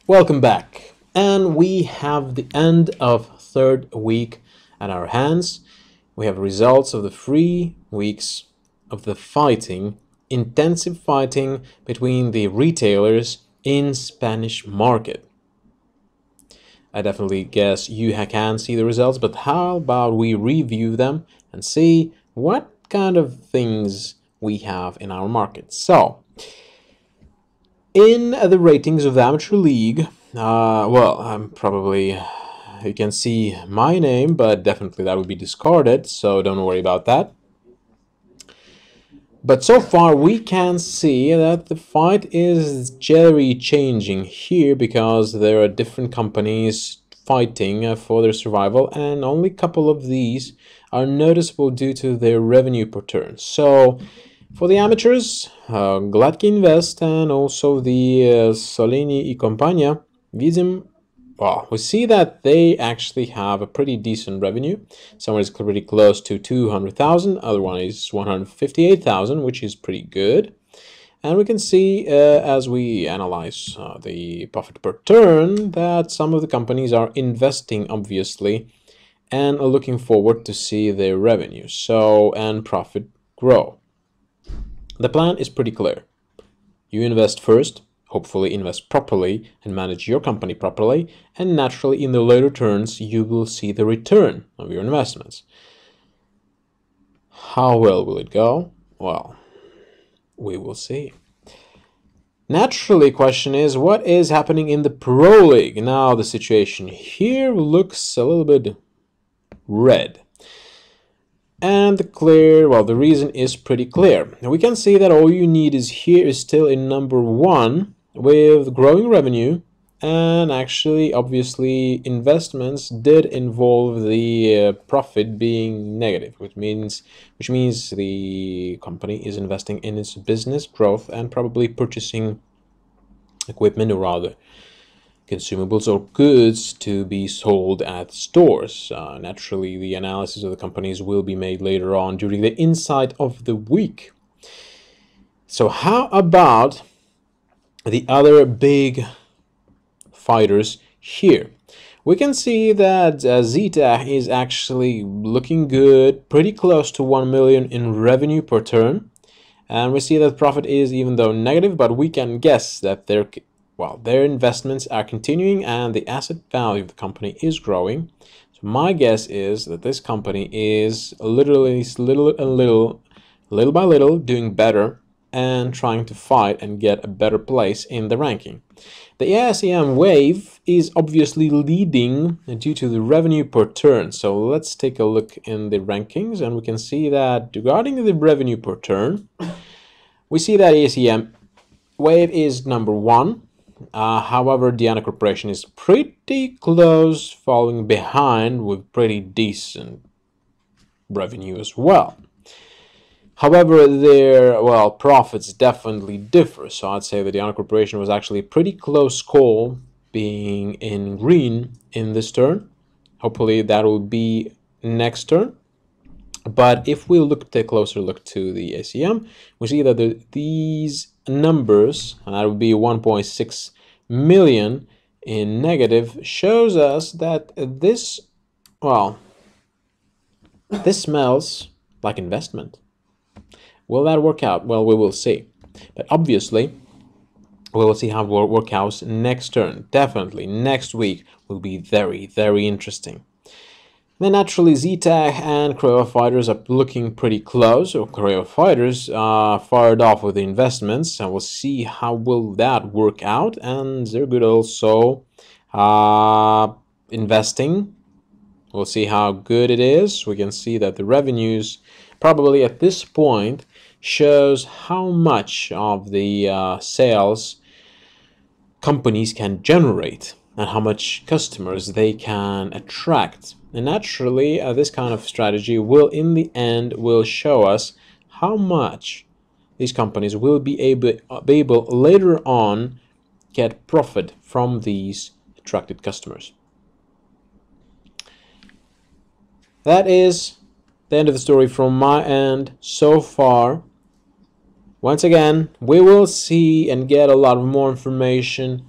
Welcome back, and we have the end of third week at our hands. We have results of the 3 weeks of the intensive fighting between the retailers in Spanish market. I definitely guess you can see the results, but how about we review them and see what kind of things we have in our market. So, in the ratings of the amateur league, I'm probably, you can see my name, but definitely that would be discarded, so don't worry about that. But so far we can see that the fight is generally changing here because there are different companies fighting for their survival, and only a couple of these are noticeable due to their revenue per turn. So for the amateurs, Gladki Invest and also the Solini y Compañía, we see that they actually have a pretty decent revenue. Some is pretty close to 200,000, other one is 158,000, which is pretty good. And we can see as we analyze the profit per turn that some of the companies are investing, obviously, and are looking forward to see their revenue and profit grow. The plan is pretty clear. You invest first, hopefully invest properly and manage your company properly, and naturally in the later turns you will see the return of your investments. How well will it go? Well, we will see. Naturally, question is, what is happening in the Pro League? Now the situation here looks a little bit red. And the reason is pretty clear. Now we can see that all you need is still in number 1 with growing revenue, and actually obviously investments did involve the profit being negative, which means the company is investing in its business growth and probably purchasing equipment or rather consumables or goods to be sold at stores. Naturally, the analysis of the companies will be made later on during the insight of the week. So how about the other big fighters here? We can see that Zeta is actually looking good, pretty close to 1 million in revenue per turn. And we see that profit is even though negative, but we can guess that their investments are continuing and the asset value of the company is growing. So my guess is that this company is literally little by little doing better and trying to fight and get a better place in the ranking. The ASEM wave is obviously leading due to the revenue per turn. So let's take a look in the rankings, and we can see that regarding the revenue per turn, we see that ASEM wave is number 1. However, Diana Corporation is pretty close, following behind with pretty decent revenue as well. However, their profits definitely differ. So I'd say the Diana Corporation was actually a pretty close call, being in green in this turn. Hopefully that will be next turn. But if we take a closer look to the ACM, we see that these numbers, and that would be 1.6 million in negative, shows us that this smells like investment. Will that work out? Well, we will see. But obviously, we will see how it will work out next turn. Definitely, next week will be very, very interesting. Then naturally, ZTAG and Creo Fighters are looking pretty close. So Creo Fighters fired off with the investments, and we'll see how will that work out. And they're good also investing. We'll see how good it is. We can see that the revenues probably at this point shows how much of the sales companies can generate and how much customers they can attract. And naturally, this kind of strategy will in the end show us how much these companies will be able later on get profit from these attracted customers. That is the end of the story from my end so far. Once again, we will see and get a lot of more information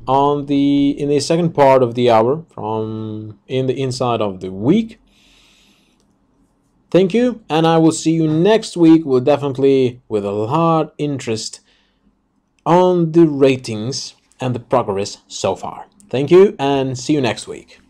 in the second part of the hour from in the inside of the week. Thank you, and I will see you next week. We'll definitely with a lot interest on the ratings and the progress so far. Thank you, and see you next week.